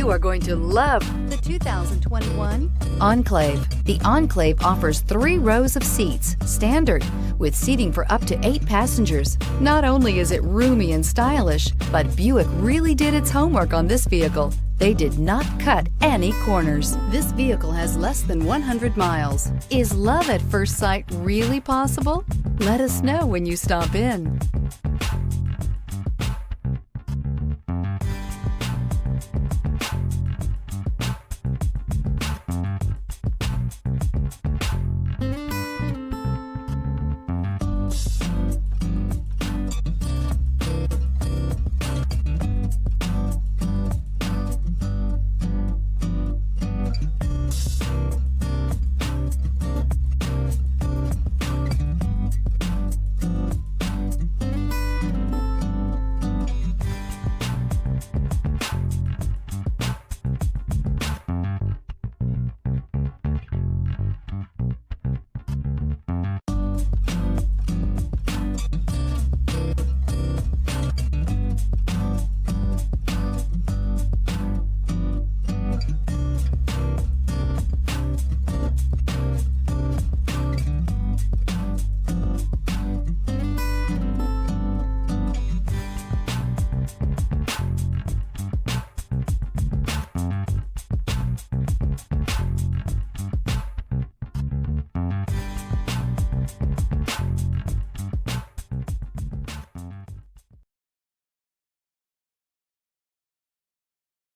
You are going to love the 2021 Enclave. The Enclave offers 3 rows of seats, standard, with seating for up to 8 passengers. Not only is it roomy and stylish, but Buick really did its homework on this vehicle. They did not cut any corners. This vehicle has less than 100 miles. Is love at first sight really possible? Let us know when you stop in.